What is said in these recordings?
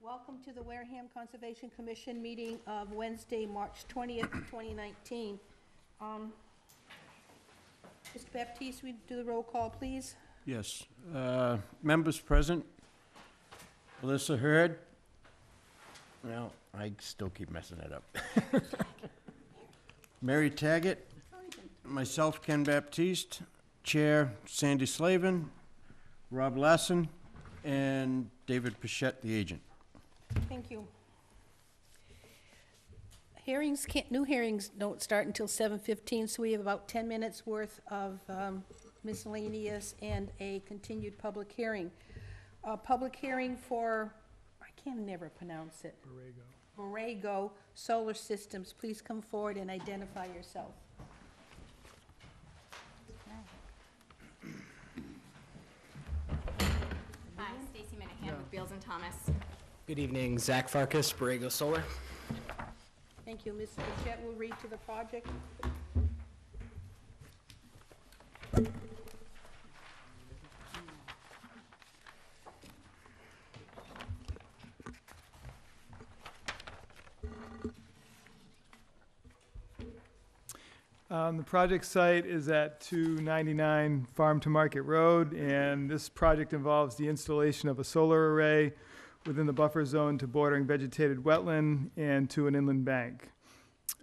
Welcome to the Wareham Conservation Commission meeting of Wednesday, March 20th, 2019. Mr. Baptiste, we do the roll call, please? Yes. Members present. Melissa Hurd. Well, I still keep messing it up. Mary Taggett. Myself, Ken Baptiste. Chair, Sandy Slavin. Rob Lassen. And David Pichette, the agent. Thank you. New hearings don't start until 7:15, so we have about 10 minutes worth of miscellaneous and a continued public hearing. A public hearing for, I can never pronounce it. Borrego Solar Systems. Please come forward and identify yourself. Hi, Stacy Minahan with Beals and Thomas. Good evening, Zach Farkas, Borrego Solar. Thank you. Ms. Pichette will read to the project. The project site is at 299 Farm to Market Road, and this project involves the installation of a solar array within the buffer zone to bordering vegetated wetland and to an inland bank.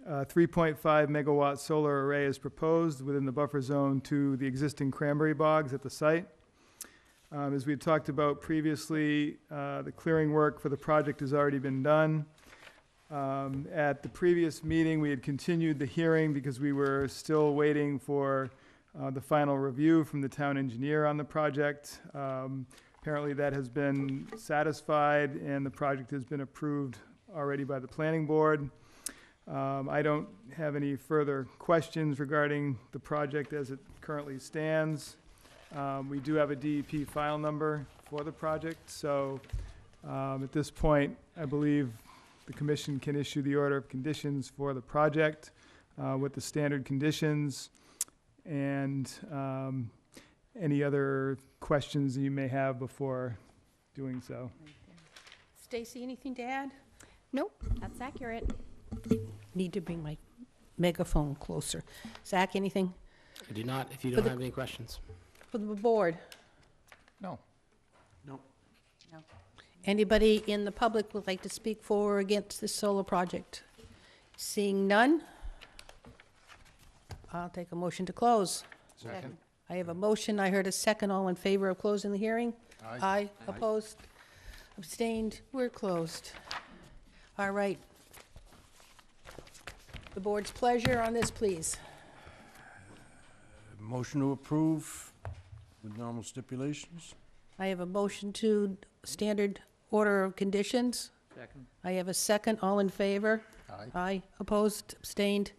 3.5 megawatt solar array is proposed within the buffer zone to the existing cranberry bogs at the site. As we had talked about previously, the clearing work for the project has already been done. At the previous meeting, we had continued the hearing because we were still waiting for the final review from the town engineer on the project. Apparently that has been satisfied and the project has been approved already by the planning board. I don't have any further questions regarding the project as it currently stands. We do have a DEP file number for the project, so at this point, I believe the commission can issue the order of conditions for the project with the standard conditions and any other questions that you may have before doing so. Stacy, anything to add? Nope, that's accurate. Need to bring my megaphone closer. Zach, anything I do not, if you don't have any questions. for the board? No. Anybody in the public would like to speak for or against this solar project? Seeing none, I'll take a motion to close. Second. I have a motion. I heard a second. All in favor of closing the hearing? Aye. Opposed? Abstained? We're closed. All right. The board's pleasure on this, please. Motion to approve with normal stipulations. I have a motion to standard order of conditions. Second. I have a second. All in favor? Aye. Aye. Opposed? Abstained?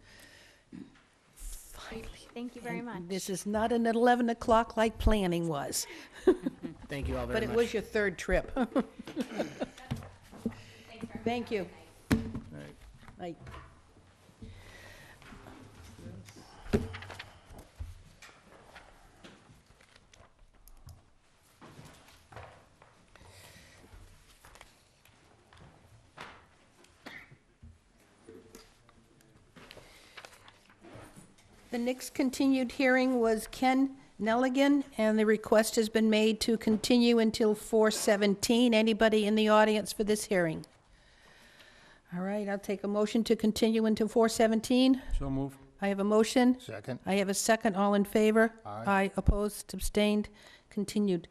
Finally. Thank you very much. This is not an 11 o'clock like planning was, Thank you all very but much. it was your third trip. Thank you. Night. The next continued hearing was Ken Nelligan, and the request has been made to continue until 4:17. Anybody in the audience for this hearing? All right, I'll take a motion to continue until 4:17. So moved. I have a motion. Second. I have a second. All in favor? Aye. Opposed, abstained, continued.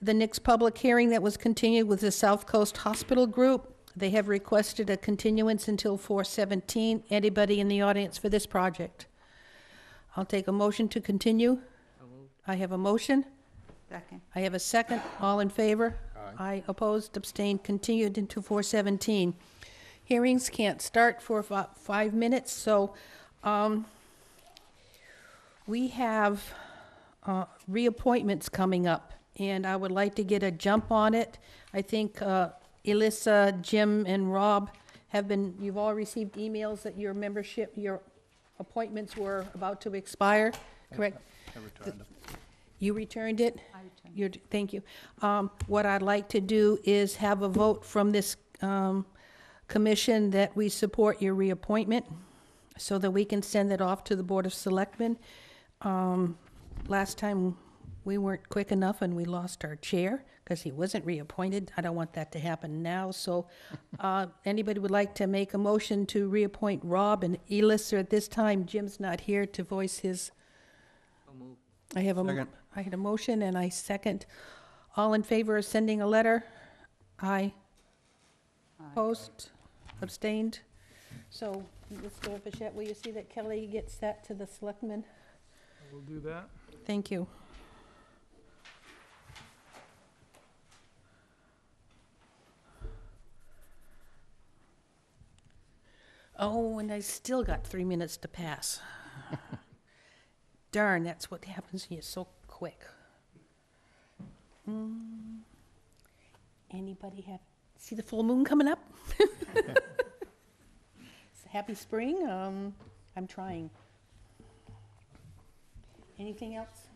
The next public hearing that was continued was the South Coast Hospital Group. They have requested a continuance until 4:17. Anybody in the audience for this project? I'll take a motion to continue. I have a motion. Second. I have a second. All in favor? Aye. Opposed, abstained, continued into 4:17. Hearings can't start for about 5 minutes, so we have reappointments coming up, and I would like to get a jump on it. I think Elissa, Jim, and Rob you've all received emails that your membership, your appointments were about to expire, correct? I returned it. You returned it? I returned. Thank you. What I'd like to do is have a vote from this Commission that we support your reappointment so that we can send it off to the Board of Selectmen. Last time, we weren't quick enough and we lost our chair because he wasn't reappointed. I don't want that to happen now, so anybody would like to make a motion to reappoint Rob and Elis at this time? Jim's not here to voice his... I have a, Second. I had a motion and I second. All in favor of sending a letter? Aye. Opposed? Abstained? So, Mr. Bichette, will you see that Kelly gets that to the selectmen? We'll do that. Thank you. Oh, and I still got 3 minutes to pass. Darn, that's what happens when you're so quick. Anybody see the full moon coming up? Happy spring. I'm trying. Anything else?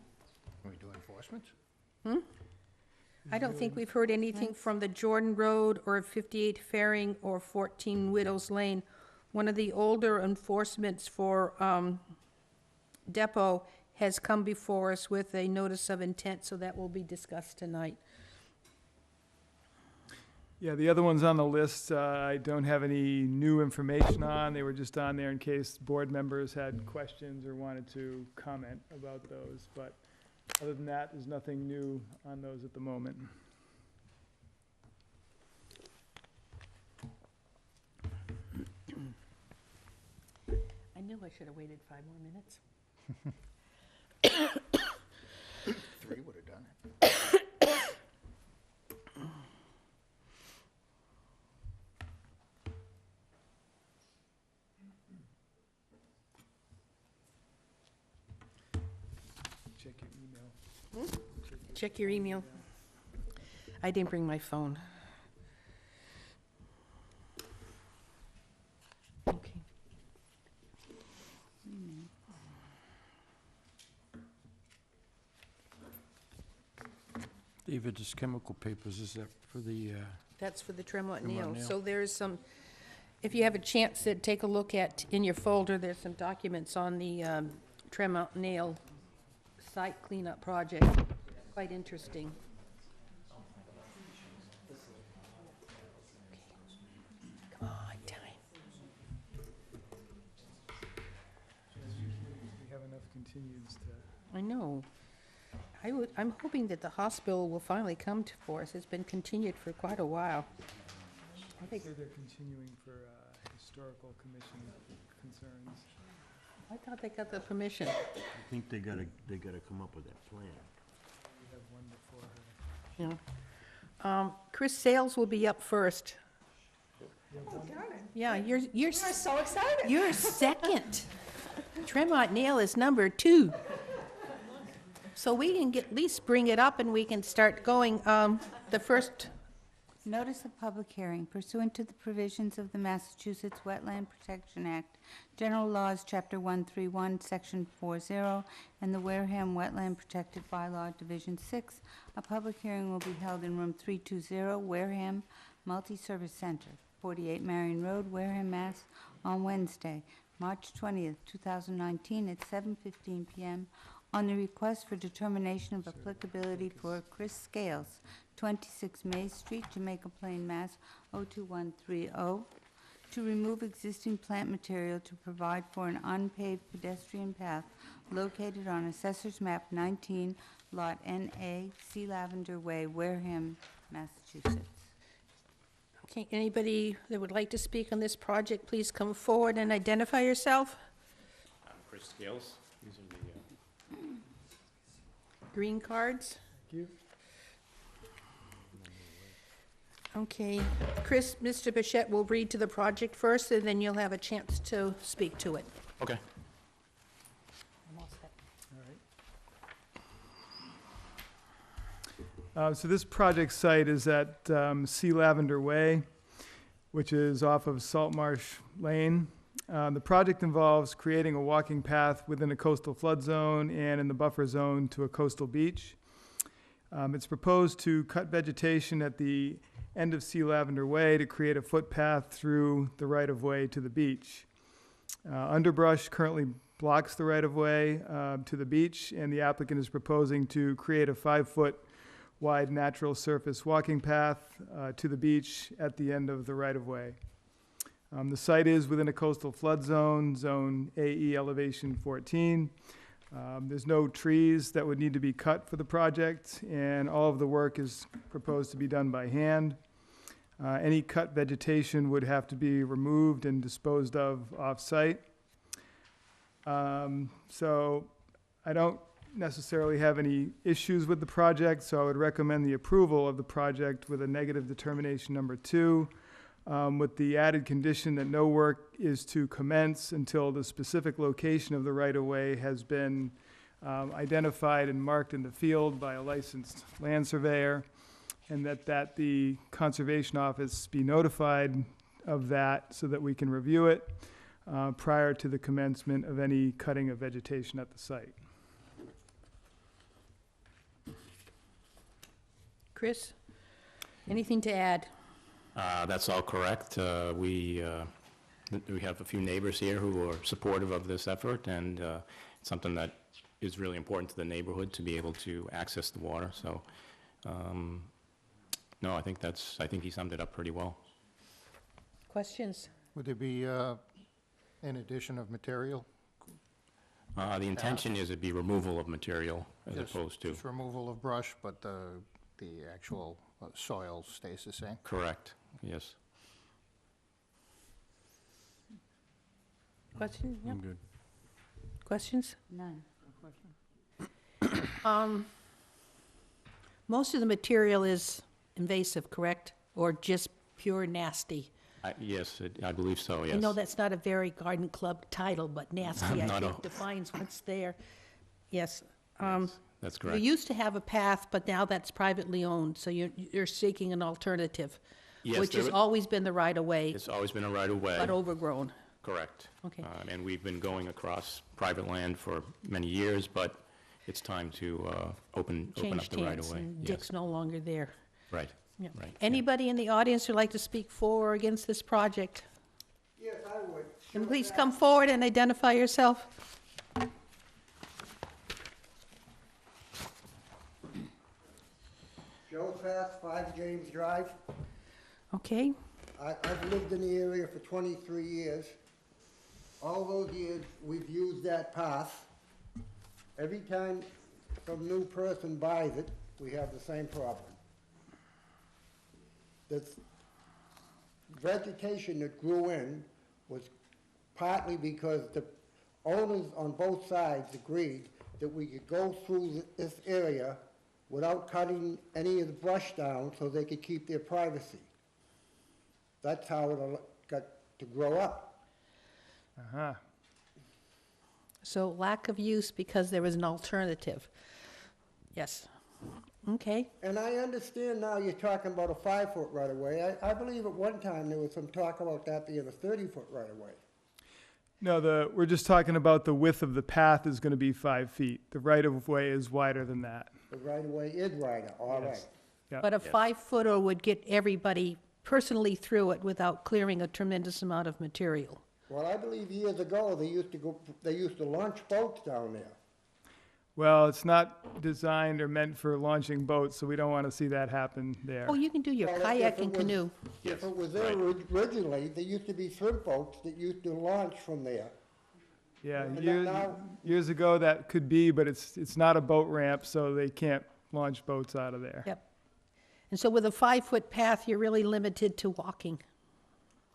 Can we do enforcement? I don't think we've heard anything from the Jordan Road or 58 Faring or 14 Widows Lane. One of the older enforcements for Depot has come before us with a notice of intent, so that will be discussed tonight. Yeah, the other ones on the list, I don't have any new information on. They were just on there in case board members had questions or wanted to comment about those. But other than that, there's nothing new on those at the moment. I knew I should have waited 5 more minutes. 3 would have done it. Check your email. Check your email. I didn't bring my phone. Okay. David, this chemical papers, is that for the, That's for the Tremont Tremont Nail. Nail. So there's some, if you have a chance to take a look at, in your folder, there's some documents on the Tremont Nail site cleanup project. Quite interesting. Come on, time. We have enough continueds to, I know. I'm hoping that the hospital will finally come for us. It's been continued for quite a while. I think, say they're continuing for historical commission concerns. I thought they got the permission. I think they gotta come up with that plan. We have one before her. Yeah. Chris Sales will be up first. Yeah, you're so excited. you're second. Tremont Nail is number 2. So we can at least bring it up and we can start going. The first, Notice of public hearing pursuant to the provisions of the Massachusetts Wetland Protection Act, General Laws, Chapter 131, Section 40, and the Wareham Wetland Protected Bylaw, Division 6. A public hearing will be held in Room 320, Wareham Multi-Service Center, 48 Marion Road, Wareham, Mass., on Wednesday, March 20th, 2019, at 7:15 p.m. on the request for determination of applicability for Chris Scales, 26 May Street, Jamaica Plain, Mass. 02130, to remove existing plant material to provide for an unpaved pedestrian path located on Assessor's Map 19, Lot NA, Sea Lavender Way, Wareham, Massachusetts. okay, anybody that would like to speak on this project, please come forward and identify yourself. I'm Chris Scales. These are the, Green cards. Thank you. Okay, Chris, Mr. Bichette will read to the project first, and then you'll have a chance to speak to it. okay. So this project site is at Sea Lavender Way, which is off of Salt Marsh Lane. The project involves creating a walking path within a coastal flood zone and in the buffer zone to a coastal beach. It's proposed to cut vegetation at the end of Sea Lavender Way to create a footpath through the right-of-way to the beach. Underbrush currently blocks the right-of-way to the beach, and the applicant is proposing to create a 5-foot wide natural surface walking path to the beach at the end of the right-of-way. The site is within a coastal flood zone, Zone AE elevation 14. There's no trees that would need to be cut for the project, and all of the work is proposed to be done by hand. Any cut vegetation would have to be removed and disposed of off-site. So I don't necessarily have any issues with the project, so I would recommend the approval of the project with a negative determination number 2, with the added condition that no work is to commence until the specific location of the right-of-way has been identified and marked in the field by a licensed land surveyor, and that the Conservation Office be notified of that so that we can review it prior to the commencement of any cutting of vegetation at the site. Chris, anything to add? That's all correct. We have a few neighbors here who are supportive of this effort, and it's something that is really important to the neighborhood to be able to access the water. So, no, I think he summed it up pretty well. Questions? Would there be an addition of material? The intention is it'd be removal of material as Just- opposed to, Just removal of brush, but the actual soil stays the same? correct, yes. Question? Yep. I'm good. Questions? None. Most of the material is invasive, correct? Or just pure nasty? Yes, I believe so, yes. I know that's not a very garden club title, but nasty, I Not think, a- defines what's there. Yes. That's You correct. used to have a path, but now that's privately owned, so you're seeking an alternative, Yes, which has there- always been the right-of-way, It's always been a right-of-way. but overgrown. Correct. Okay. And we've been going across private land for many years, but it's time to open up Changed the hands, right-of-way. and Yes. Dick's no longer there. Right, Yeah. right. yeah. Anybody in the audience who'd like to speak for or against this project? Yes, I would. And please come forward and identify yourself. Joe Path, 5 James Drive. Okay, I've lived in the area for 23 years. All those years, we've used that path. Every time some new person buys it, we have the same problem. The vegetation that grew in was partly because the owners on both sides agreed that we could go through this area without cutting any of the brush down so they could keep their privacy. That's how it got to grow up. Uh-huh. so lack of use because there was an alternative. Yes. Okay, And I understand now you're talking about a 5-foot right-of-way. I believe at one time there was some talk about that being a 30-foot right-of-way. No, we're just talking about the width of the path is going to be 5 feet. The right-of-way is wider than that. The right-of-way is wider, all right. Yes. Yeah. but a 5-footer would get everybody personally through it without clearing a tremendous amount of material. Well, I believe years ago, they used to launch boats down there. Well, it's not designed or meant for launching boats, so we don't want to see that happen there. Oh, you can do your Well, kayak if it and was- canoe. If it was there originally, there used to be shrimp boats that used to launch from there. Yeah, And years, now- years ago that could be, but it's not a boat ramp, so they can't launch boats out of there. Yep. And so with a 5-foot path, you're really limited to walking.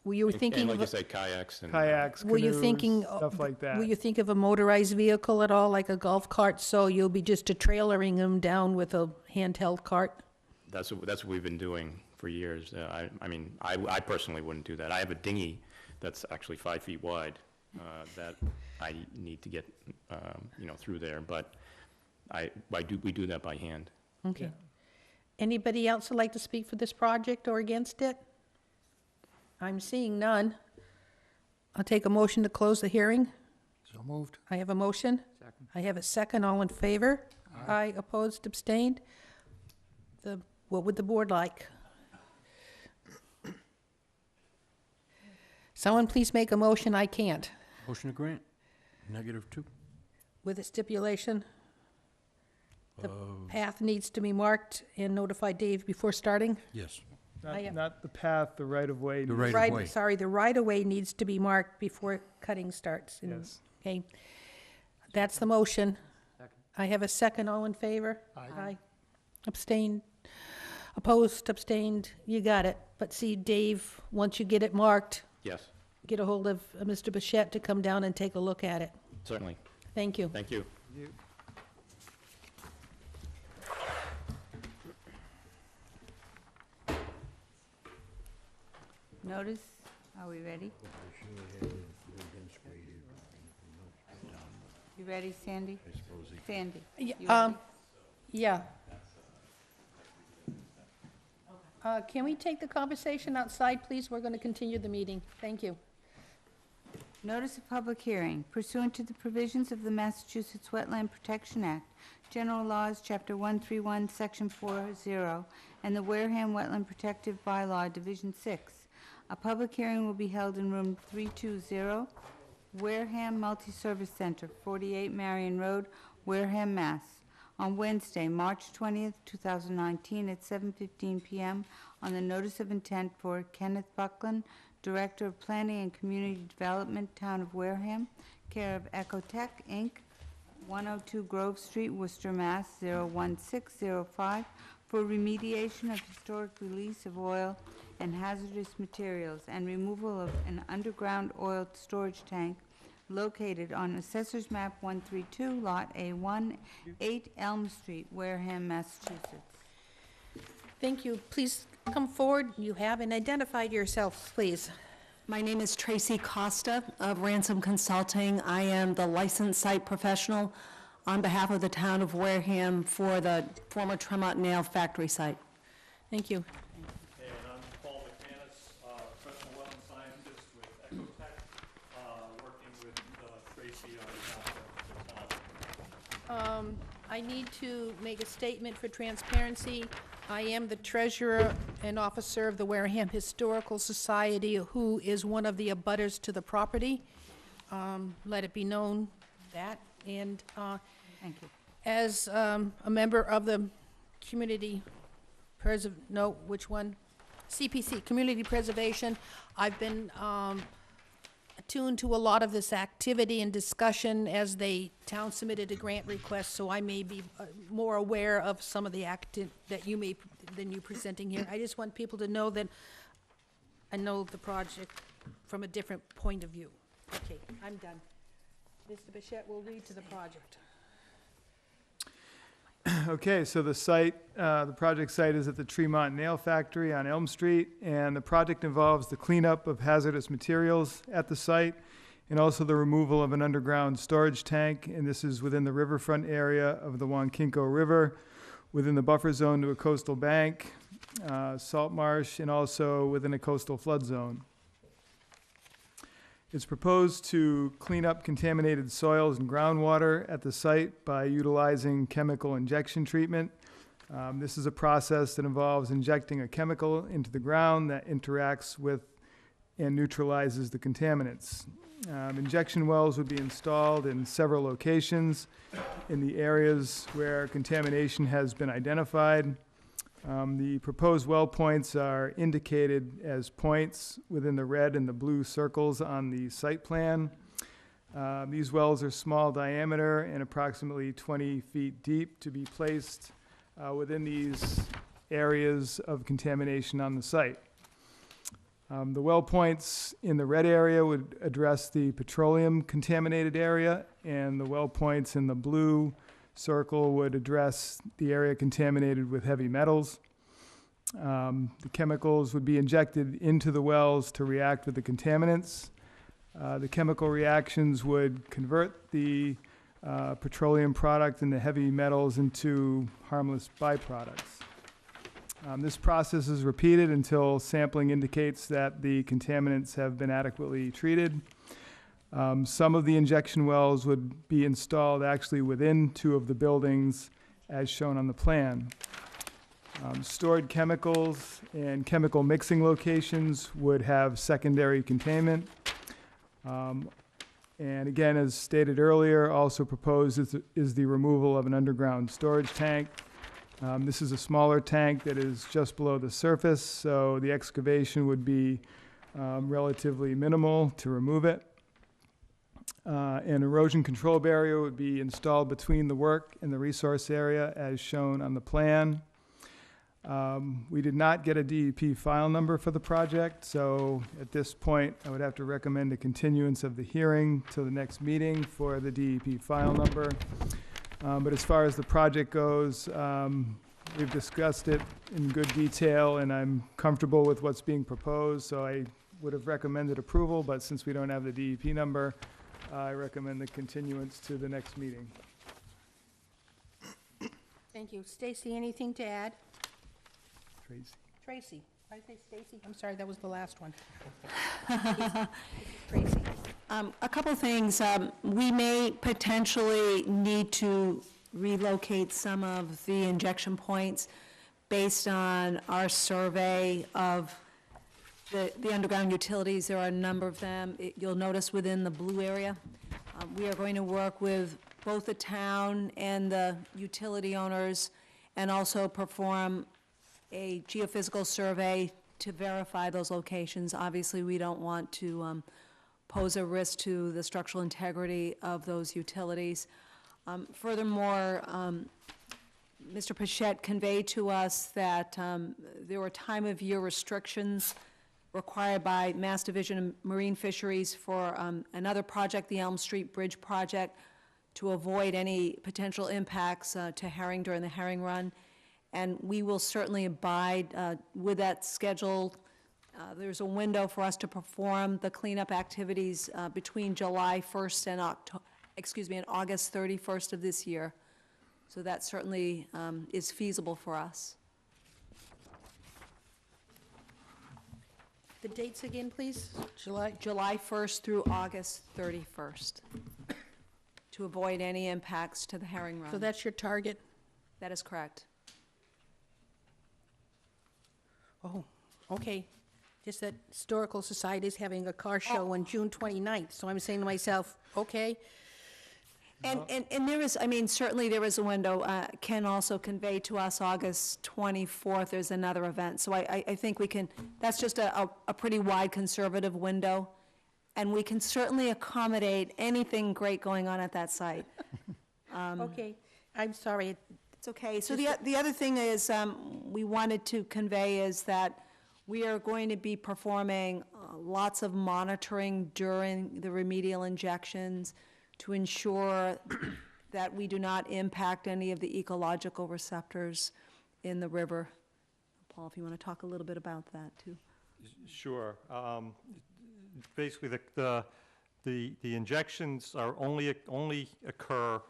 Were you And thinking like of, you said, kayaks and. Kayaks, were you canoes, thinking, stuff like that. will you think of a motorized vehicle at all, like a golf cart, so you'll be just trailering them down with a handheld cart? That's what we've been doing for years. I mean, I personally wouldn't do that. I have a dinghy that's actually 5 feet wide that I need to get, through there, but we do that by hand. Okay. Anybody else would like to speak for this project or against it? I'm seeing none. I'll take a motion to close the hearing. So moved. I have a motion. I have a second. All in favor? Aye. Opposed, abstained? what would the board like? Someone please make a motion, I can't, Motion to grant, -2. with a stipulation. The path needs to be marked and notify Dave before starting. Yes, Not the path, the right-of-way. the right of way. Sorry, the right-of-way needs to be marked before cutting starts. Yes. Okay, that's the motion. I have a second, all in favor? Aye. Abstained, opposed, abstained, you got it. But see, Dave, once you get it marked, Yes, get a hold of Mr. Bichette to come down and take a look at it. certainly. Thank you. Thank you. Notice, are we ready? You ready, Sandy? Sandy? Yeah, you ready? Yeah. Can we take the conversation outside, please? We're going to continue the meeting. Thank you. Notice of public hearing pursuant to the provisions of the Massachusetts Wetland Protection Act, General Laws, Chapter 131, Section 40, and the Wareham Wetland Protective Bylaw, Division 6. A public hearing will be held in room 320, Wareham Multi-Service Center, 48 Marion Road, Wareham, Mass., on Wednesday, March 20th, 2019, at 7:15 p.m. on the notice of intent for Kenneth Buckland, Director of Planning and Community Development, Town of Wareham, care of Ecotech, Inc., 102 Grove Street, Worcester, Mass. 01605, for remediation of historic release of oil and hazardous materials and removal of an underground oil storage tank located on Assessor's Map 132, Lot A1, 8 Elm Street, Wareham, Massachusetts. Thank you. Please come forward. You haven't identified yourself, please. My name is Tracy Costa of Ransom Consulting. I am the licensed site professional on behalf of the town of Wareham for the former Tremont Nail Factory site. Thank you. And I'm Paul McManus, professional wetland scientist with Ecotech, working with Tracy on behalf of the town. I need to make a statement for transparency. I am the treasurer and officer of the Wareham Historical Society, who is one of the abutters to the property. Let it be known that. And Thank you. as a member of the Community CPC, Community Preservation, I've been attuned to a lot of this activity and discussion as the town submitted a grant request, so I may be more aware of some of the than you presenting here. I just want people to know that I know the project from a different point of view. Okay, I'm done. Mr. Bichette will read to the project. Okay, so the site, the project site is at the Tremont Nail Factory on Elm Street, and the project involves the cleanup of hazardous materials at the site and also the removal of an underground storage tank, and this is within the riverfront area of the Wankinko River, within the buffer zone to a coastal bank, salt marsh, and also within a coastal flood zone. It's proposed to clean up contaminated soils and groundwater at the site by utilizing chemical injection treatment. This is a process that involves injecting a chemical into the ground that interacts with and neutralizes the contaminants. Injection wells would be installed in several locations in the areas where contamination has been identified. The proposed well points are indicated as points within the red and the blue circles on the site plan. These wells are small diameter and approximately 20 feet deep to be placed within these areas of contamination on the site. The well points in the red area would address the petroleum contaminated area, and the well points in the blue circle would address the area contaminated with heavy metals. The chemicals would be injected into the wells to react with the contaminants. The chemical reactions would convert the petroleum product and the heavy metals into harmless byproducts. This process is repeated until sampling indicates that the contaminants have been adequately treated. Some of the injection wells would be installed actually within two of the buildings as shown on the plan. Stored chemicals and chemical mixing locations would have secondary containment. And again, as stated earlier, also proposed is the removal of an underground storage tank. This is a smaller tank that is just below the surface, so the excavation would be relatively minimal to remove it. An erosion control barrier would be installed between the work and the resource area as shown on the plan. We did not get a DEP file number for the project, so at this point, I would have to recommend a continuance of the hearing to the next meeting for the DEP file number. But as far as the project goes, we've discussed it in good detail, and I'm comfortable with what's being proposed, so I would have recommended approval, but since we don't have the DEP number, I recommend the continuance to the next meeting. Thank you. Stacy, anything to add? Tracy. Tracy. Did I say Stacy? I'm sorry, that was the last one. Tracy. A couple things. We may potentially need to relocate some of the injection points based on our survey of the underground utilities. There are a number of them. You'll notice within the blue area. We are going to work with both the town and the utility owners and also perform a geophysical survey to verify those locations. Obviously, we don't want to pose a risk to the structural integrity of those utilities. Furthermore, Mr. Pichette conveyed to us that there were time-of-year restrictions required by Mass Division of Marine Fisheries for another project, the Elm Street Bridge project, to avoid any potential impacts to herring during the herring run. And we will certainly abide with that schedule. There's a window for us to perform the cleanup activities between July 1st and August 31st of this year. So that certainly is feasible for us. The dates again, please? July? July 1st through August 31st, to avoid any impacts to the herring run. So that's your target? That is correct. Oh, okay. Just that Historical Society is having a car show on June 29th, so I'm saying to myself, okay. And there is, I mean, certainly there is a window. Ken also conveyed to us August 24th, there's another event. So I think we can, that's just a pretty wide conservative window. And we can certainly accommodate anything great going on at that site. Okay, I'm sorry. It's okay. So the other thing is, we wanted to convey is that we are going to be performing lots of monitoring during the remedial injections to ensure that we do not impact any of the ecological receptors in the river. Paul, if you want to talk a little bit about that, too. Sure. Basically, the injections are only occur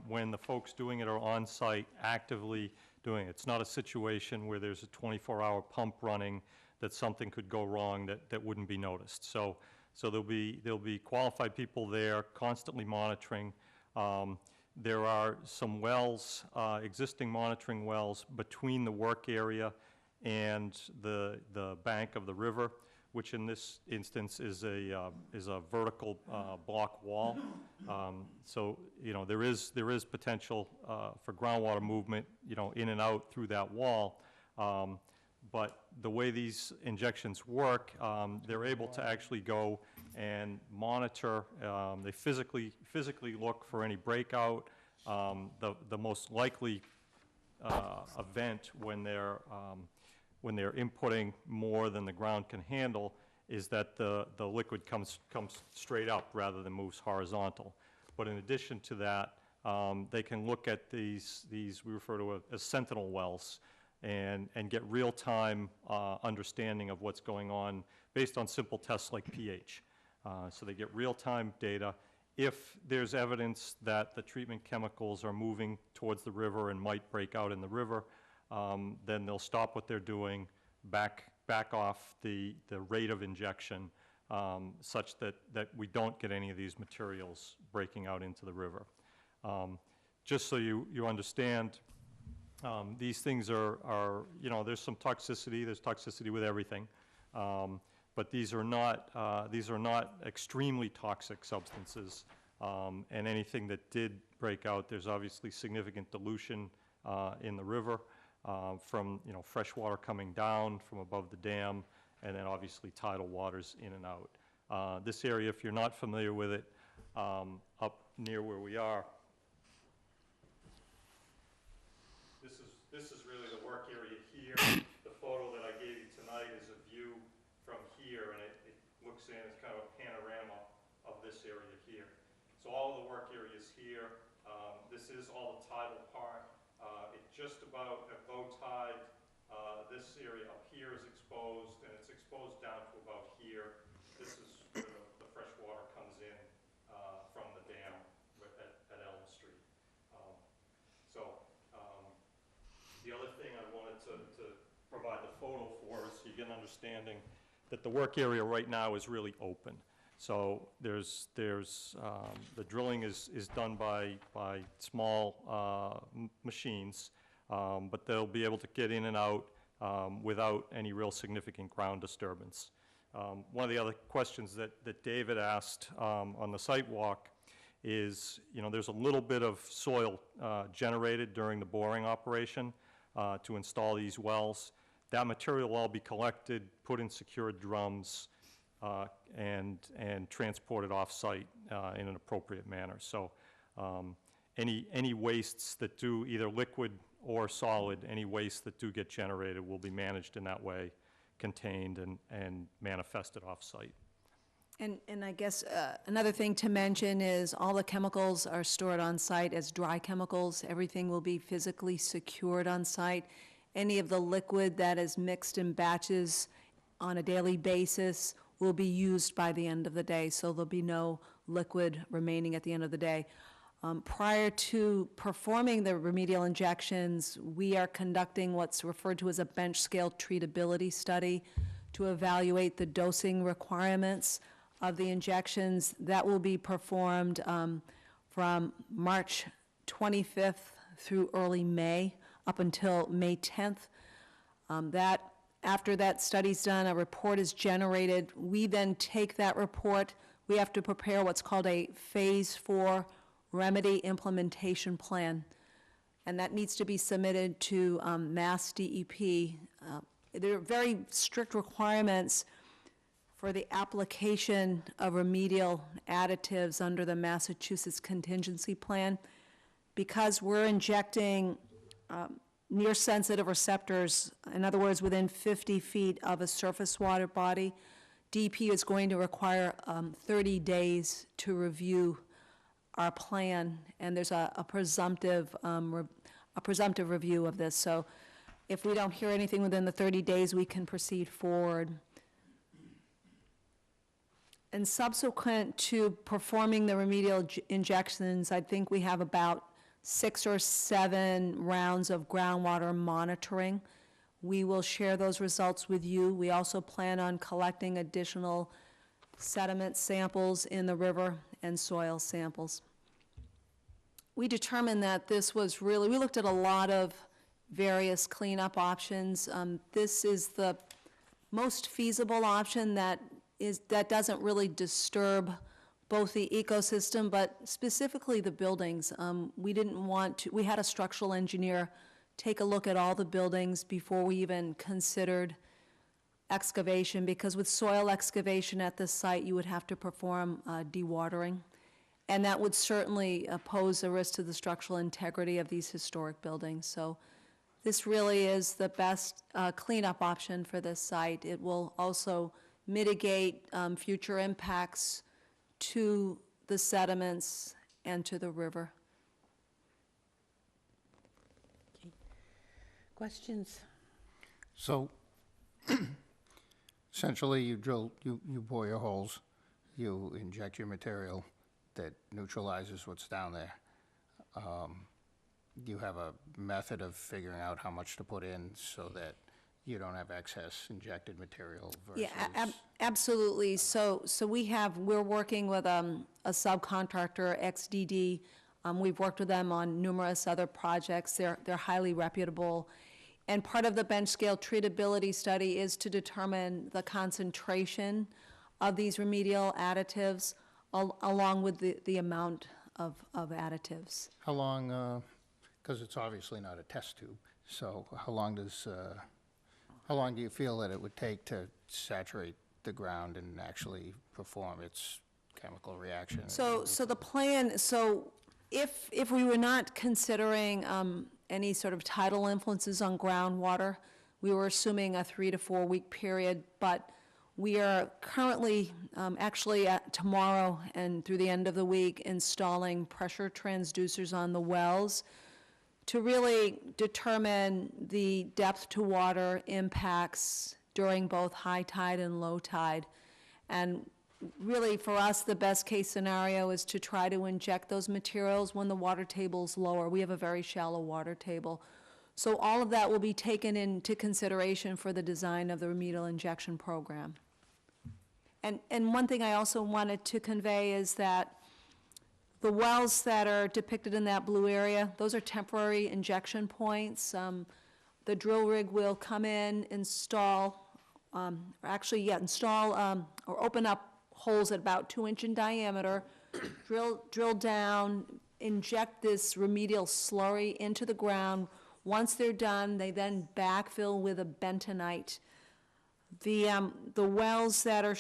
when the folks doing it are on site actively doing it. It's not a situation where there's a 24-hour pump running that something could go wrong that wouldn't be noticed. So there'll be qualified people there constantly monitoring. There are some wells, existing monitoring wells between the work area and the bank of the river, which in this instance is a vertical block wall. So there is potential for groundwater movement in and out through that wall. But the way these injections work, they're able to actually go and monitor. They physically look for any breakout. The most likely event when they're inputting more than the ground can handle is that the liquid comes straight up rather than moves horizontal. But in addition to that, they can look at these we refer to as sentinel wells, and get real-time understanding of what's going on based on simple tests like pH. So they get real-time data. If there's evidence that the treatment chemicals are moving towards the river and might break out in the river, then they'll stop what they're doing, back off the rate of injection, such that we don't get any of these materials breaking out into the river. Just so you understand, These things are, you know, there's some toxicity, there's toxicity with everything. But these are not extremely toxic substances. And anything that did break out, there's obviously significant dilution in the river from, you know, fresh water coming down from above the dam, and then obviously tidal waters in and out. This area, if you're not familiar with it, up near where we are, this is really the work area here. The photo that I gave you tonight is a view from here, and it looks in, it's kind of a panorama of this area here. So all of the work area is here. This is all the tidal part. It just about at low tide, this area up here is exposed, and it's exposed down to about here. This is where the fresh water comes in from the dam at Elm Street. The other thing I wanted to provide the photo for is so you get an understanding that the work area right now is really open. So the drilling is done by small machines, but they'll be able to get in and out without any real significant ground disturbance. One of the other questions that David asked on the site walk is, you know, there's a little bit of soil generated during the boring operation to install these wells. That material will all be collected, put in secured drums, and transported off-site in an appropriate manner. So any wastes that do, either liquid or solid, any waste that do get generated will be managed in that way, contained and manifested off-site. And I guess another thing to mention is all the chemicals are stored on site as dry chemicals. Everything will be physically secured on site. Any of the liquid that is mixed in batches on a daily basis will be used by the end of the day, so there'll be no liquid remaining at the end of the day. Prior to performing the remedial injections, we are conducting what's referred to as a bench scale treatability study to evaluate the dosing requirements of the injections. That will be performed from March 25th through early May, up until May 10th. After that study's done, a report is generated. We then take that report. We have to prepare what's called a Phase 4 remedy implementation plan, and that needs to be submitted to Mass DEP. There are very strict requirements for the application of remedial additives under the Massachusetts contingency plan. Because we're injecting near sensitive receptors, in other words, within 50 feet of a surface water body, DEP is going to require 30 days to review our plan, and there's a presumptive review of this. So if we don't hear anything within the 30 days, we can proceed forward. And subsequent to performing the remedial injections, I think we have about 6 or 7 rounds of groundwater monitoring. We will share those results with you. We also plan on collecting additional sediment samples in the river and soil samples. We determined that this was really, we looked at a lot of various cleanup options. This is the most feasible option that doesn't really disturb both the ecosystem, but specifically the buildings. We didn't want to, we had a structural engineer take a look at all the buildings before we even considered excavation, because with soil excavation at this site, you would have to perform dewatering. And that would certainly pose a risk to the structural integrity of these historic buildings. So this really is the best cleanup option for this site. It will also mitigate future impacts to the sediments and to the river. Okay. Questions? So essentially you bore your holes, you inject your material that neutralizes what's down there. You have a method of figuring out how much to put in so that you don't have excess injected material versus... Yeah, absolutely. So we're working with a subcontractor, XDD. We've worked with them on numerous other projects. They're highly reputable. And part of the bench scale treatability study is to determine the concentration of these remedial additives along with the amount of additives. How long, because it's obviously not a test tube, so how long do you feel that it would take to saturate the ground and actually perform its chemical reaction? So the plan, if we were not considering any sort of tidal influences on groundwater, we were assuming a 3 to 4 week period, but we are currently, actually tomorrow and through the end of the week, installing pressure transducers on the wells to really determine the depth to water impacts during both high tide and low tide. And really, for us, the best case scenario is to try to inject those materials when the water table's lower. We have a very shallow water table. So all of that will be taken into consideration for the design of the remedial injection program. And one thing I also wanted to convey is that the wells that are depicted in that blue area, those are temporary injection points. The drill rig will come in, install or open up holes at about 2-inch in diameter, drill down, inject this remedial slurry into the ground. Once they're done, they then backfill with a bentonite. The wells that are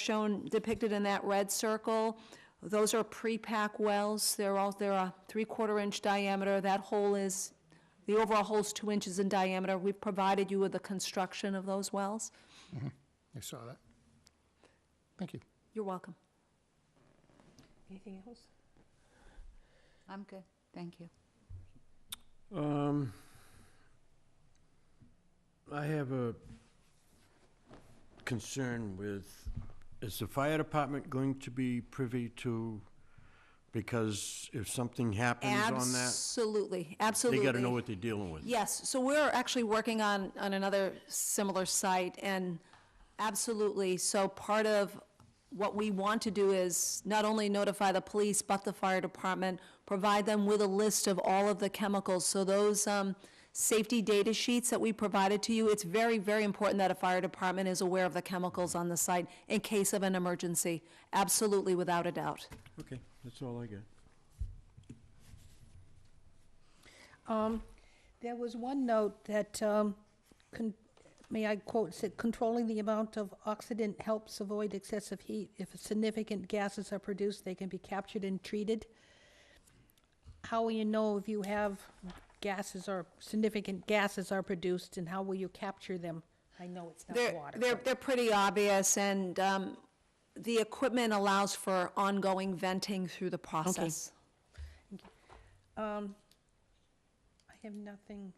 depicted in that red circle, those are pre-pack wells. They're a 3/4-inch diameter. The overall hole is 2 inches in diameter. We've provided you with the construction of those wells. Mm-hmm. I saw that. Thank you. You're welcome. Anything else? I'm good, thank you. I have a concern with, is the fire department going to be privy to, because if something happens on that, Absolutely, absolutely. they gotta know what they're dealing with? Yes, so we're actually working on another similar site, and absolutely, so part of what we want to do is not only notify the police, but the fire department, provide them with a list of all of the chemicals. So those safety data sheets that we provided to you, it's very, very important that a fire department is aware of the chemicals on the site in case of an emergency. Absolutely, without a doubt. Okay, that's all I got. There was one note that, may I quote, said, controlling the amount of oxidant helps avoid excessive heat. If significant gases are produced, they can be captured and treated. How will you know if you have gases or significant gases are produced, and how will you capture them? I know it's not water. They're pretty obvious, and the equipment allows for ongoing venting through the process. I have nothing.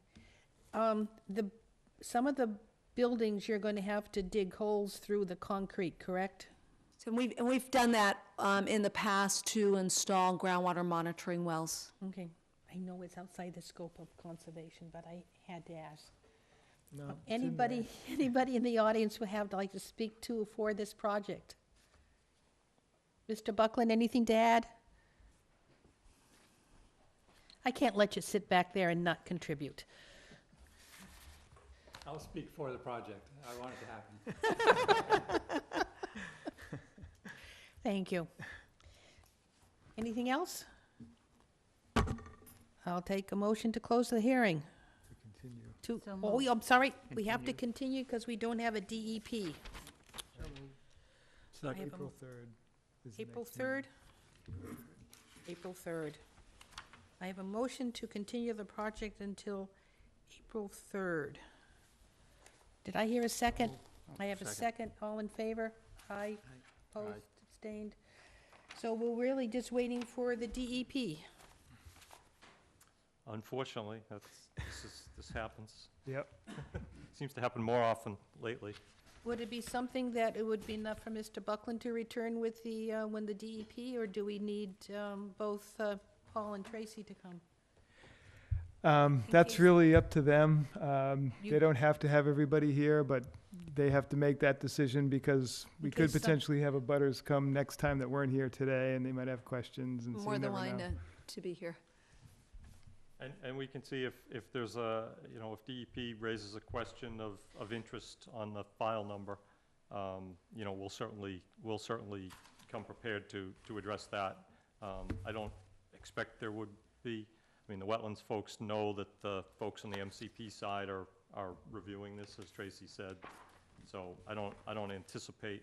Some of the buildings, you're going to have to dig holes through the concrete, correct? So we've done that in the past to install groundwater monitoring wells. Okay. I know it's outside the scope of conservation, but I had to ask. No, it's in Anybody in the audience would have like to speak to for this project? Mr. Buckland, anything to add? I can't let you sit back there and not contribute. I'll speak for the project. I want it to happen. Thank you. Anything else? I'll take a motion to close the hearing. Continue. So Oh, I'm sorry, we have to continue because we don't have a DEP. I have a April 3rd. is the April next meeting. 3rd? April 3rd. I have a motion to continue the project until April 3rd. Did I hear a second? I have a second. All in favor? Aye. Opposed? Abstained? So we're really just waiting for the DEP. Unfortunately, this happens. Yep. Seems to happen more often lately. Would it be something that it would be enough for Mr. Buckland to return with the, when the DEP, or do we need both Paul and Tracy to come? That's case- really up to them. You- They don't have to have everybody here, but they have to make that decision because we could case some- potentially have abutters come next time that weren't here today, and they might have questions, and so More you than never willing know. to be here. And we can see if there's a, you know, if DEP raises a question of interest on the file number, you know, we'll certainly come prepared to address that. I don't expect there would be, I mean, the wetlands folks know that the folks on the MCP side are reviewing this, as Tracy said. So I don't anticipate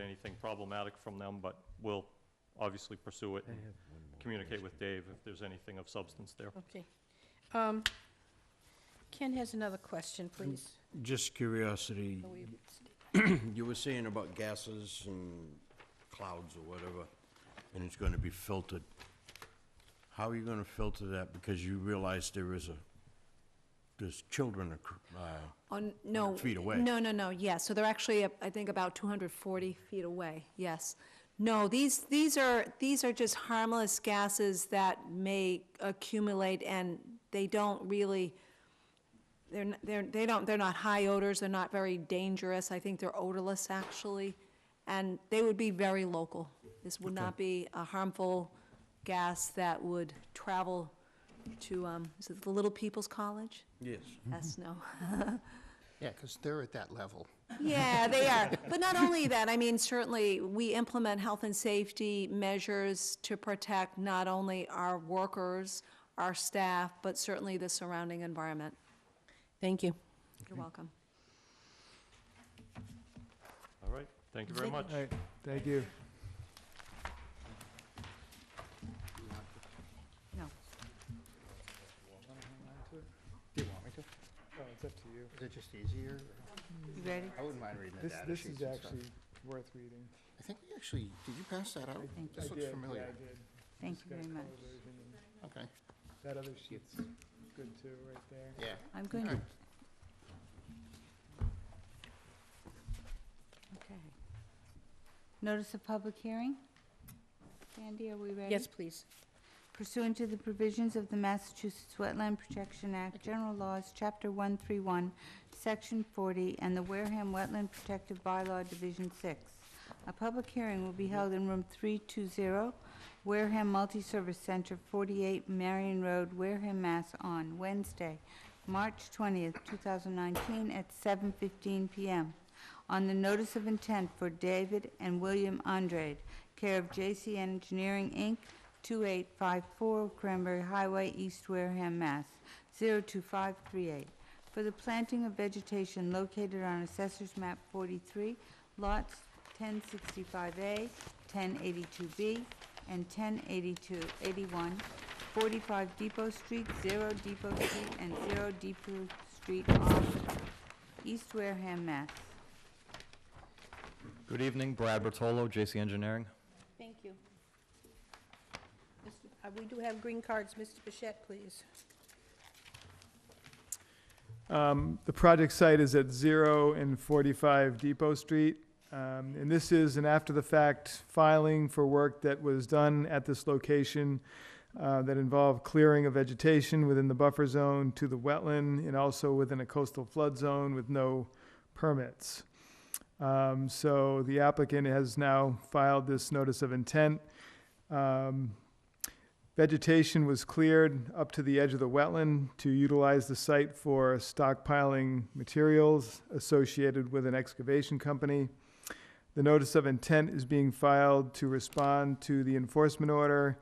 anything problematic from them, but we'll obviously pursue it and communicate with Dave if there's anything of substance there. Okay. Ken has another question, please. Just curiosity, Oh, we- you were saying about gases and clouds or whatever, and it's going to be filtered. How are you going to filter that? Because you realize there's children No. feet away. No, yes, so they're actually, I think, about 240 feet away, yes. No, these are just harmless gases that may accumulate, and they don't really, they're not high odors, they're not very dangerous, I think they're odorless, actually, and they would be very local. This would not be a harmful gas that would travel to, is it the Little People's College? Yes. Yes, no. Yeah, because they're at that level. Yeah, they are. But not only that, I mean, certainly, we implement health and safety measures to protect not only our workers, our staff, but certainly the surrounding environment. Thank you. You're welcome. All right, thank you very much. All right, thank you. No. Do you want me to? Oh, it's up to you. Is it just easier? You ready? I wouldn't mind reading the This, data this sheets is and stuff. actually worth reading. I think we actually, did you pass that out? Thank This I looks did, familiar. yeah, I did. Thank Just you got a very much. color version, and Okay, that other sheet's good too, right there. yeah. I'm going to, Alright. okay. Notice of public hearing? Sandy, are we ready? Yes, please. Pursuant to the provisions of the Massachusetts Wetland Protection Act, General Laws, Chapter 131, Section 40, and the Wareham Wetland Protective Bylaw, Division 6. A public hearing will be held in Room 320, Wareham Multi-Service Center, 48 Marion Road, Wareham, Mass. On Wednesday, March 20th, 2019, at 7:15 p.m. On the notice of intent for David and William Andrade, care of J.C. Engineering, Inc., 2854 Cranberry Highway, East Wareham, Mass. 02538, for the planting of vegetation located on Assessor's Map 43, lots 1065A, 1082B, and 1081, 45 Depot Street, 0 Depot Street, and 0 Depot Street off East Wareham, Mass. Good evening, Brad Bertolo, JC Engineering. Thank you. We do have green cards. Mr. Bichette, please. The project site is at 0 and 45 Depot Street. And this is an after-the-fact filing for work that was done at this location that involved clearing of vegetation within the buffer zone to the wetland and also within a coastal flood zone with no permits. So the applicant has now filed this notice of intent. Vegetation was cleared up to the edge of the wetland to utilize the site for stockpiling materials associated with an excavation company. The notice of intent is being filed to respond to the enforcement order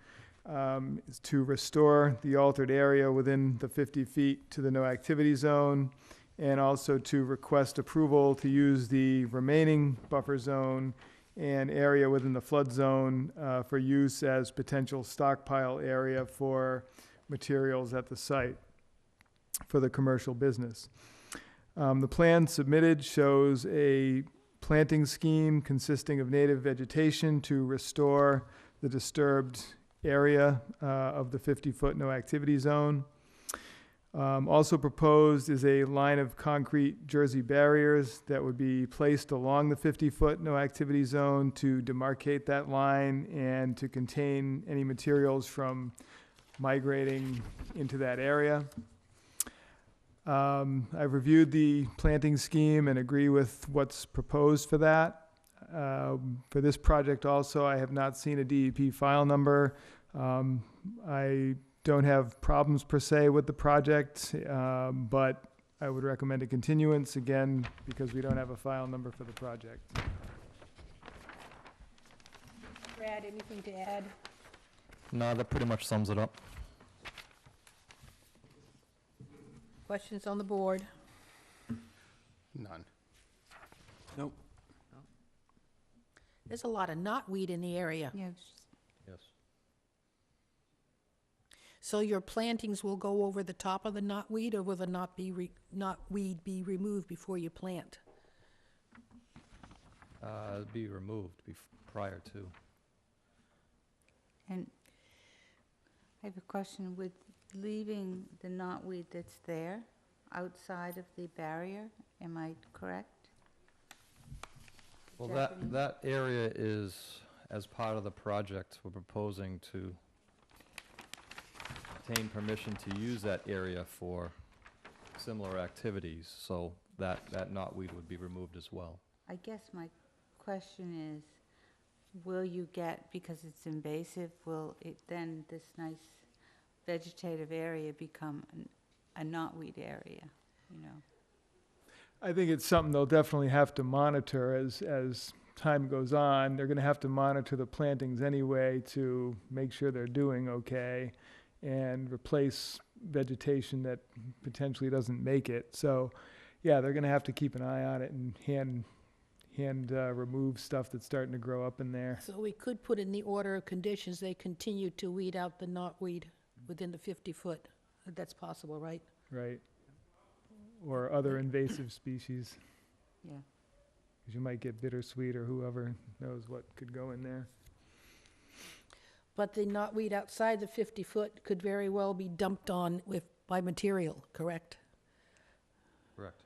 to restore the altered area within the 50 feet to the no activity zone, and also to request approval to use the remaining buffer zone and area within the flood zone for use as potential stockpile area for materials at the site for the commercial business. The plan submitted shows a planting scheme consisting of native vegetation to restore the disturbed area of the 50-foot no activity zone. Also proposed is a line of concrete Jersey barriers that would be placed along the 50-foot no activity zone to demarcate that line and to contain any materials from migrating into that area. I've reviewed the planting scheme and agree with what's proposed for that. For this project also, I have not seen a DEP file number. I don't have problems per se with the project, but I would recommend a continuance, again, because we don't have a file number for the project. Brad, anything to add? No, that pretty much sums it up. Questions on the board? None. Nope. There's a lot of knotweed in the area. Yeah, Yes. So your plantings will go over the top of the knotweed, or will the knotweed be removed before you plant? It'd be removed prior to. and I have a question. With leaving the knotweed that's there outside of the barrier, am I correct? Well, Japanese. that area is, as part of the project, we're proposing to obtain permission to use that area for similar activities, so that knotweed would be removed as well. I guess my question is, will you get, because it's invasive, will it then, this nice vegetative area become a knotweed area, you know? I think it's something they'll definitely have to monitor as time goes on. They're gonna have to monitor the plantings anyway to make sure they're doing okay and replace vegetation that potentially doesn't make it. So, yeah, they're gonna have to keep an eye on it and hand remove stuff that's starting to grow up in there. So we could put in the order of conditions, they continue to weed out the knotweed within the 50-foot. That's possible, right? Right. Or other invasive species, Yeah. because you might get bittersweet or whoever knows what could go in there. But the knotweed outside the 50-foot could very well be dumped on by material, correct? Correct.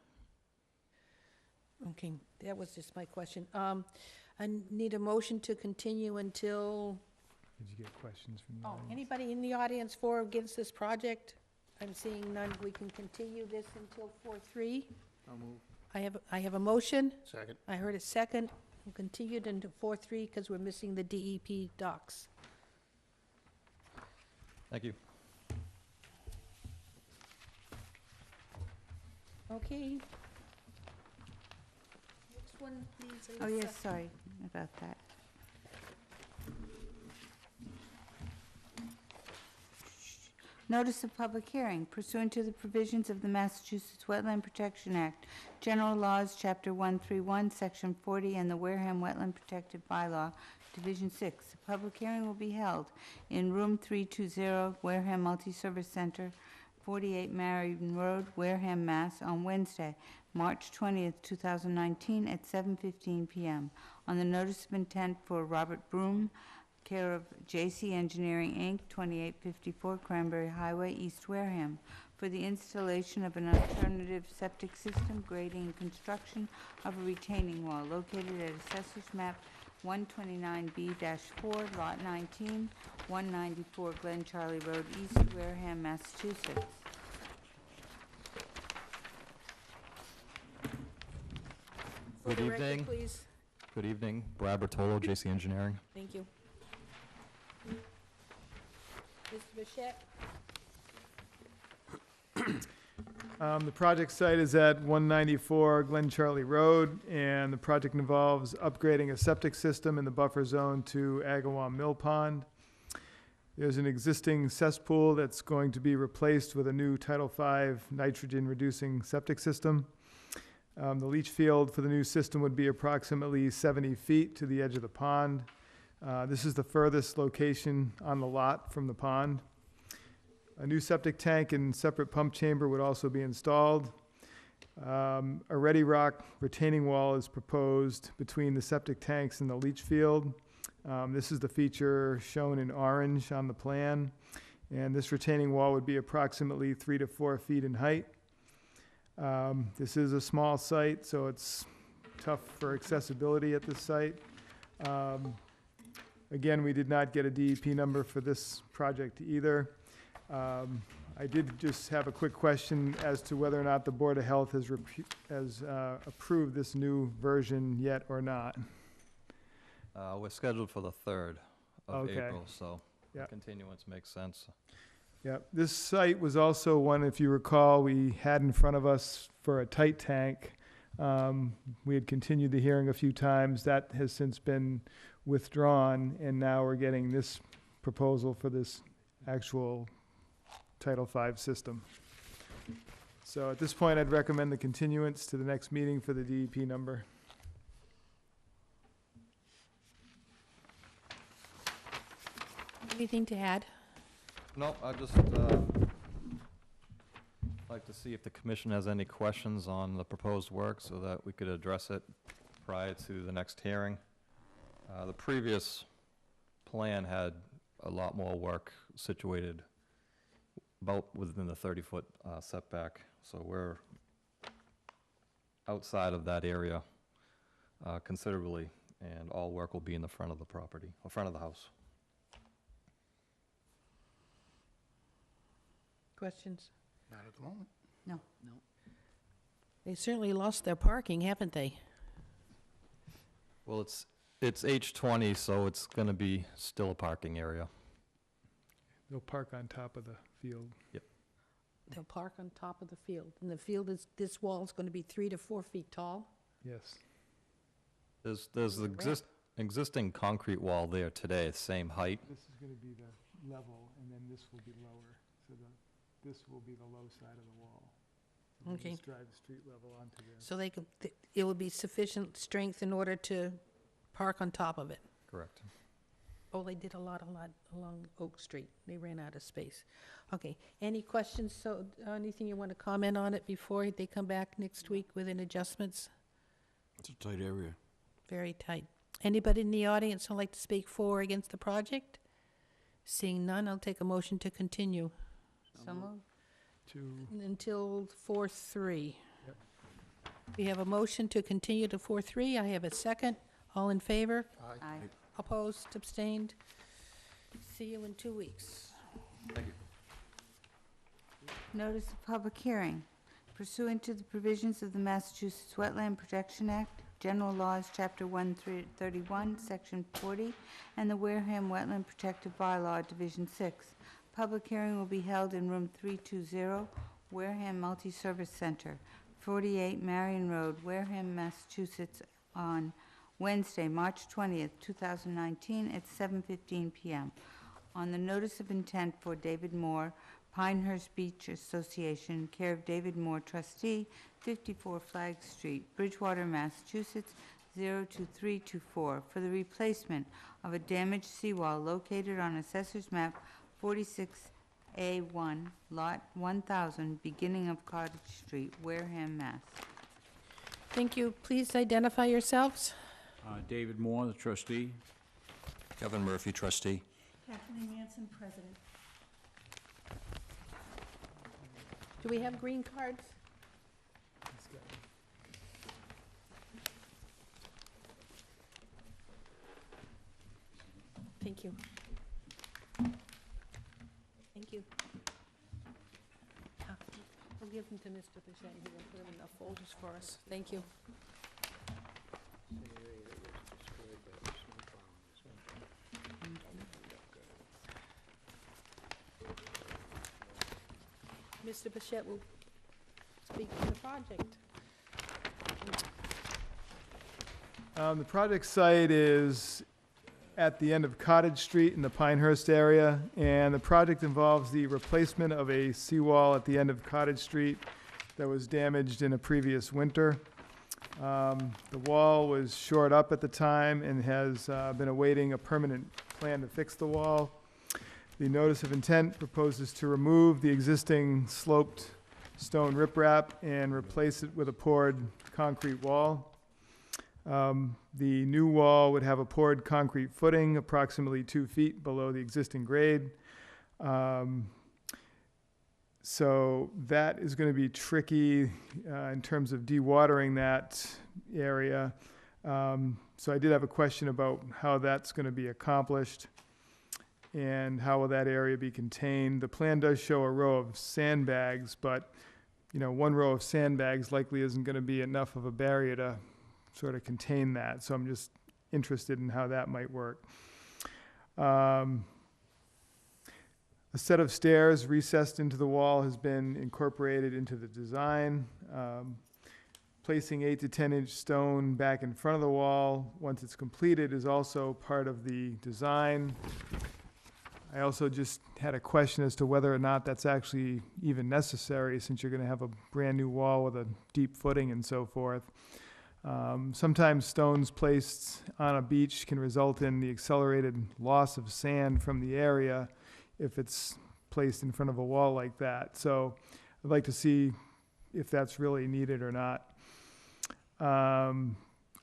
Okay, that was just my question. I need a motion to continue until, Did you get questions from the audience? anybody in the audience for or against this project? I'm seeing none. We can continue this until 4/3. I'll move. I have a motion. Second. I heard a second. We'll continue it into 4/3 because we're missing the DEP docs. Thank you. Okay. Next one, please, Oh, Lisa. yes, sorry about that. Notice of public hearing pursuant to the provisions of the Massachusetts Wetland Protection Act, General Laws, Chapter 131, Section 40, and the Wareham Wetland Protected Bylaw, Division 6. The public hearing will be held in Room 320, Wareham Multi-Service Center, 48 Marion Road, Wareham, Mass., on Wednesday, March 20th, 2019, at 7:15 p.m. On the notice of intent for Robert Broom, care of J.C. Engineering, Inc., 2854 Cranberry Highway, East Wareham, for the installation of an alternative septic system, grading and construction of a retaining wall located at Assessors Map 129B-4, Lot 19, 194 Glen Charlie Road, East Wareham, Massachusetts. For Good the record, evening. please. Good evening, Brad Bertolo, JC Engineering. Thank you. Mr. Bichette? The project site is at 194 Glen Charlie Road, and the project involves upgrading a septic system in the buffer zone to Agawam Mill Pond. There's an existing cesspool that's going to be replaced with a new Title V nitrogen-reducing septic system. The leach field for the new system would be approximately 70 feet to the edge of the pond. This is the furthest location on the lot from the pond. A new septic tank and separate pump chamber would also be installed. A ready rock retaining wall is proposed between the septic tanks and the leach field. This is the feature shown in orange on the plan. And this retaining wall would be approximately 3 to 4 feet in height. This is a small site, so it's tough for accessibility at this site. Again, we did not get a DEP number for this project either. I did just have a quick question as to whether or not the Board of Health has approved this new version yet or not. We're scheduled for the 3rd of Okay. April, so Yeah. continuance makes sense. Yep, this site was also one, if you recall, we had in front of us for a tight tank. We had continued the hearing a few times. That has since been withdrawn, and now we're getting this proposal for this actual Title V system. So at this point, I'd recommend the continuance to the next meeting for the DEP number. Anything to add? No, I just like to see if the commission has any questions on the proposed work so that we could address it prior to the next hearing. The previous plan had a lot more work situated about within the 30-foot setback, so we're outside of that area considerably, and all work will be in the front of the property, or front of the house. Questions? Not at the moment. No. They certainly lost their parking, haven't they? Well, it's H20, so it's going to be still a parking area. They'll park on top of the field. They'll park on top of the field. And the field is, this wall is going to be 3 to 4 feet tall? Yes. There's the existing concrete wall there today, same height. This is going to be the level, and then this will be lower. So this will be the low side of the wall. So we'll Okay. just drive the street level onto there. So they can, it will be sufficient strength in order to park on top of it? Correct. Oh, they did a lot along Oak Street. They ran out of space. Okay, any questions? So, anything you want to comment on it before they come back next week with any adjustments? It's a tight area. Very tight. Anybody in the audience who'd like to speak for or against the project? Seeing none, I'll take a motion to continue So moved. until 4/3. Yep. We have a motion to continue to 4/3. I have a second. All in favor? Aye. Opposed, abstained? See you in 2 weeks. Notice of public hearing. Pursuant to the provisions of the Massachusetts Wetland Protection Act, General Laws, Chapter 131, Section 40, and the Wareham Wetland Protective Bylaw, Division 6. Public hearing will be held in Room 320, Wareham Multi-Service Center, 48 Marion Road, Wareham, Massachusetts, on Wednesday, March 20th, 2019, at 7:15 p.m. On the notice of intent for David Moore, Pinehurst Beach Association, care of David Moore, trustee, 54 Flag Street, Bridgewater, Massachusetts, 02324, for the replacement of a damaged seawall located on Assessor's Map 46A1, Lot 1000, beginning of Cottage Street, Wareham, Mass. Thank you. Please identify yourselves. David Moore, the trustee. Kevin Murphy, trustee. Kathleen Manson, president. Do we have green cards? Thank you. Thank you. We'll give them to Mr. Pichette. He will put them in the folders for us. Thank you. Mr. Pichette will speak to the project. The project site is at the end of Cottage Street in the Pinehurst area, and the project involves the replacement of a seawall at the end of Cottage Street that was damaged in a previous winter. The wall was shored up at the time and has been awaiting a permanent plan to fix the wall. The notice of intent proposes to remove the existing sloped stone riprap and replace it with a poured concrete wall. The new wall would have a poured concrete footing approximately 2 feet below the existing grade. So that is going to be tricky in terms of dewatering that area. So I did have a question about how that's going to be accomplished and how will that area be contained. The plan does show a row of sandbags, but one row of sandbags likely isn't going to be enough of a barrier to sort of contain that. So I'm just interested in how that might work. A set of stairs recessed into the wall has been incorporated into the design. Placing 8 to 10 inch stone back in front of the wall, once it's completed, is also part of the design. I also just had a question as to whether or not that's actually even necessary, since you're gonna have a brand-new wall with a deep footing and so forth. Sometimes stones placed on a beach can result in the accelerated loss of sand from the area if it's placed in front of a wall like that. So I'd like to see if that's really needed or not.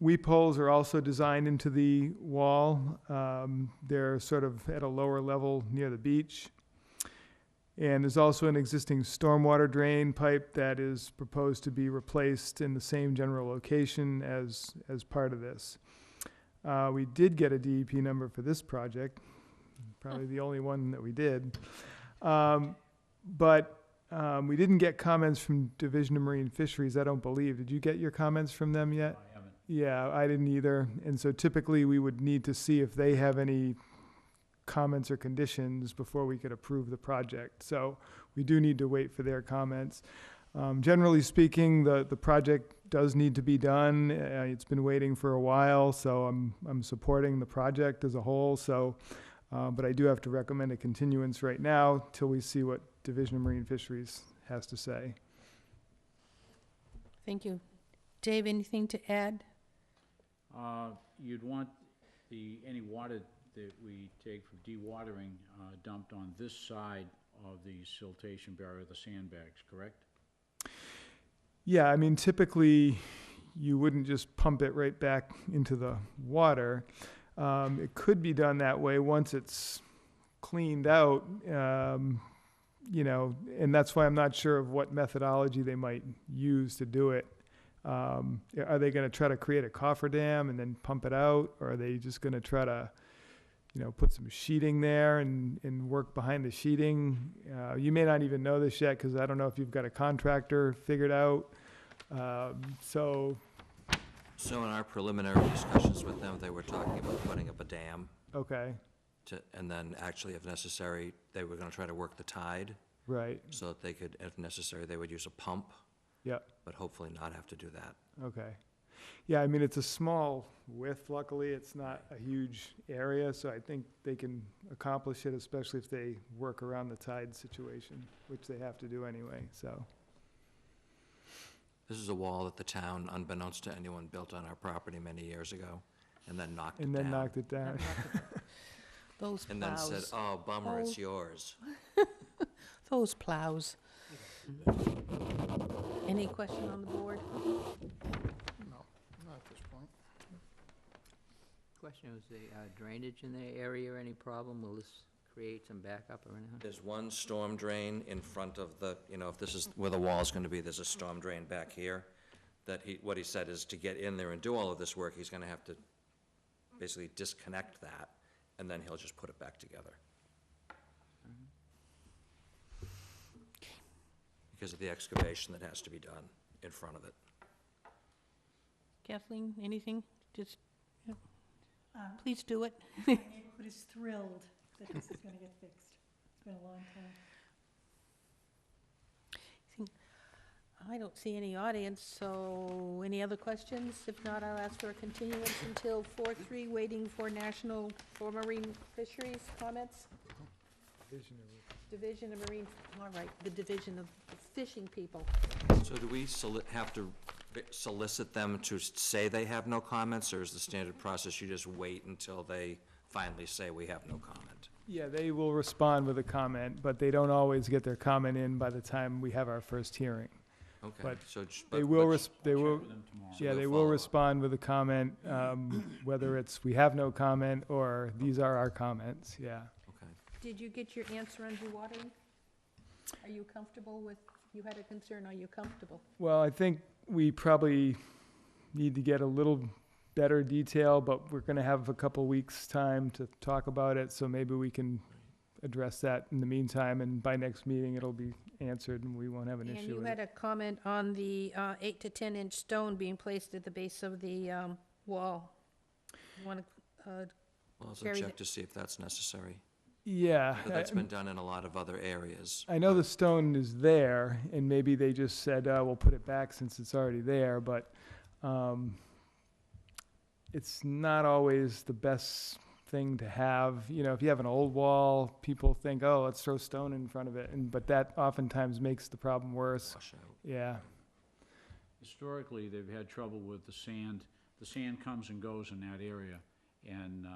Weep holes are also designed into the wall. They're sort of at a lower level near the beach. And there's also an existing stormwater drain pipe that is proposed to be replaced in the same general location as part of this. We did get a DEP number for this project, probably the only one that we did. But we didn't get comments from Division of Marine Fisheries, I don't believe. Did you get your comments from them yet? I haven't. Yeah, I didn't either. And so typically we would need to see if they have any comments or conditions before we could approve the project. So we do need to wait for their comments. Generally speaking, the project does need to be done. It's been waiting for a while, so I'm supporting the project as a whole. So, but I do have to recommend a continuance right now till we see what Division of Marine Fisheries has to say. Thank you. Dave, anything to add? You'd want any water that we take for dewatering dumped on this side of the siltation barrier, the sandbags, correct? Yeah, I mean, typically you wouldn't just pump it right back into the water. It could be done that way once it's cleaned out, you know, and that's why I'm not sure of what methodology they might use to do it. Are they going to try to create a cofferdam and then pump it out, or are they just going to try to, you know, put some sheeting there and work behind the sheeting? You may not even know this yet, because I don't know if you've got a contractor figured out. So in our preliminary discussions with them, they were talking about putting up a dam okay, and then actually, if necessary, they were gonna try to work the tide right, so that they could, if necessary, they would use a pump, yep, but hopefully not have to do that. okay. Yeah, I mean, it's a small width, luckily. It's not a huge area, so I think they can accomplish it, especially if they work around the tide situation, which they have to do anyway, so. This is a wall that the town, unbeknownst to anyone, built on our property many years ago and then knocked it And down. then knocked it down. Those And then said, plows. oh, bummer, it's Oh. yours. Those plows. Any question on the board? No, not at this point. Question, was the drainage in the area any problem? Will this create some backup or anything? There's one storm drain in front of the, you know, if this is where the wall's gonna be, there's a storm drain back here. That what he said is to get in there and do all of this work, he's gonna have to basically disconnect that, and then he'll just put it back together. Because of the excavation that has to be done in front of it. Kathleen, anything? Just, yeah. Please do it. My neighborhood is thrilled that this is gonna get fixed. It's been a long time. I don't see any audience, so any other questions? If not, I'll ask for a continuance until 4/3, waiting for Marine Fisheries comments. Division of Marine, all right, the Division of Fishing people. So do we have to solicit them to say they have no comments, or is the standard process you just wait until they finally say we have no comment? Yeah, they will respond with a comment, but they don't always get their comment in by the time we have our first hearing. Okay, But so they will, Check with them tomorrow. yeah, they'll they will follow up. respond with a comment, whether it's we have no comment or these are our comments, yeah. Okay. Did you get your answer on dewatering? Are you comfortable with, you had a concern, are you comfortable? Well, I think we probably need to get a little better detail, but we're gonna have a couple weeks' time to talk about it, so maybe we can address that in the meantime, and by next meeting, it'll be answered and we won't have an And issue you with had it. a comment on the 8 to 10 inch stone being placed at the base of the wall. You want to, Well, let's Carry check the- to see if that's necessary. Yeah. But that's been done in a lot of other areas. I know the stone is there, and maybe they just said, we'll put it back since it's already there, but it's not always the best thing to have. You know, if you have an old wall, people think, oh, let's throw stone in front of it, but that oftentimes makes the problem worse. Wash out. Yeah. Historically, they've had trouble with the sand. The sand comes and goes in that area, and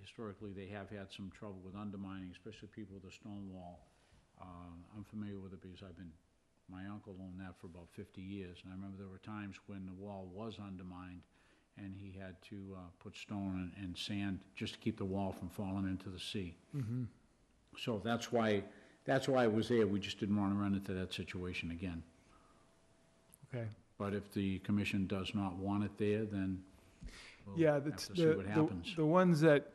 historically, they have had some trouble with undermining, especially people with a stone wall. I'm familiar with it because my uncle owned that for about 50 years, and I remember there were times when the wall was undermined, and he had to put stone and sand just to keep the wall from falling into the sea. Mm-hmm. So that's why it was there. We just didn't want to run into that situation again. Okay. But if the commission does not want it there, then we'll Yeah, have that's to see what happens. the ones that,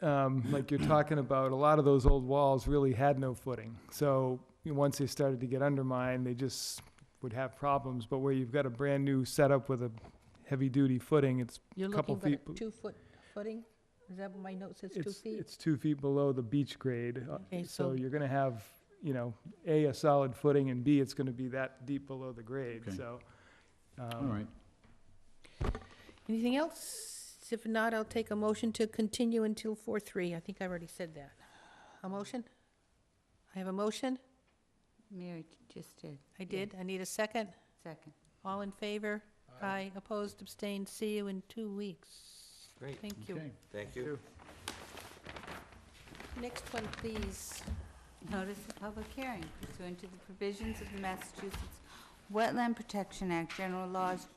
like you're talking about, a lot of those old walls really had no footing. So once they started to get undermined, they just would have problems. But where you've got a brand-new setup with a heavy-duty footing, it's You're a couple looking for feet. a 2-foot footing? Is that what my note says, 2 feet? It's 2 feet below the beach grade. Okay, So so- you're gonna have, A, a solid footing, and B, it's gonna be that deep below the grade, Okay. so. All right. Anything else? If not, I'll take a motion to continue until 4/3. I think I already said that. A motion? I have a motion? Mary just did. I did. I need a second. Second. All in favor? Aye. Opposed, abstained. See you in 2 weeks. Great. Thank you. Okay. Thank you. Next one, please. Notice of public hearing pursuant to the provisions of the Massachusetts Wetland Protection Act, General Laws,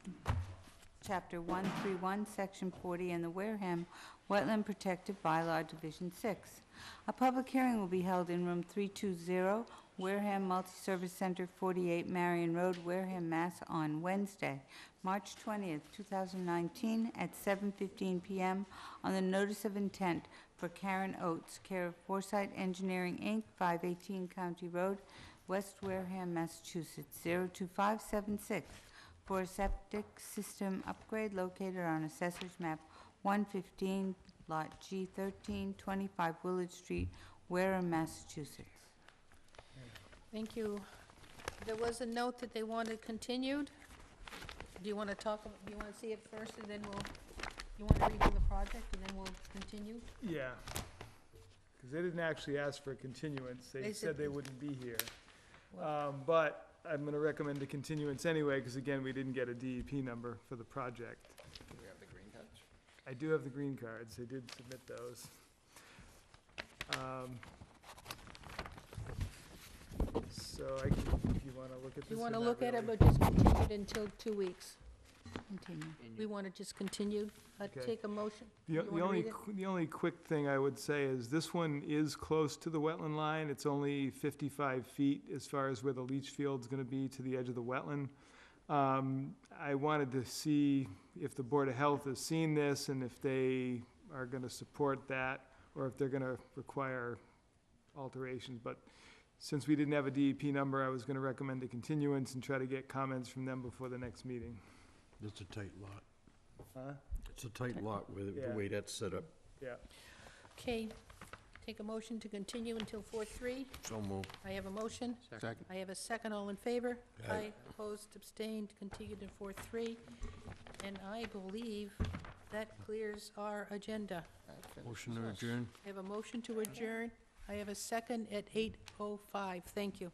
Chapter 131, Section 40, and the Wareham Wetland Protective Bylaw, Division 6. A public hearing will be held in Room 320, Wareham Multi-Service Center, 48 Marion Road, Wareham, Mass. On Wednesday, March 20th, 2019, at 7:15 p.m. on the notice of intent for Karen Oates, care of Foresight Engineering, Inc., 518 County Road, West Wareham, Massachusetts, 02576, for a septic system upgrade located on Assessor's Map 115, Lot G13, 25 Willard Street, Wareham, Massachusetts. Thank you. There was a note that they wanted continued. Do you want to talk, do you want to see it first, and then you want to review the project, and then we'll continue? Yeah, because they didn't actually ask for a continuance. They They said said- they wouldn't be here. But I'm going to recommend a continuance anyway, because again, we didn't get a DEP number for the project. Do we have the green cards? I do have the green cards. They did submit those. So I can, if you want to look at this. You want or to not look at it, really. but just continue it until 2 weeks? Continue. We want to just continue? Okay. Take a motion? The You the wanna only, read it? the only quick thing I would say is this one is close to the wetland line. It's only 55 feet as far as where the leach field's gonna be to the edge of the wetland. I wanted to see if the Board of Health has seen this and if they are gonna support that, or if they're gonna require alterations. But since we didn't have a DEP number, I was gonna recommend a continuance and try to get comments from them before the next meeting. It's a tight lot. Huh? It's a tight lot with the Yeah. way that's set up. Yeah. Okay, take a motion to continue until 4/3. So moved. I have a motion. Second. I have a second. All in favor? Aye. Opposed, abstained, continued in 4/3. And I believe that clears our agenda. That finishes Motion to us. adjourn. I have a motion to adjourn. I have a second at 8:05. Thank you.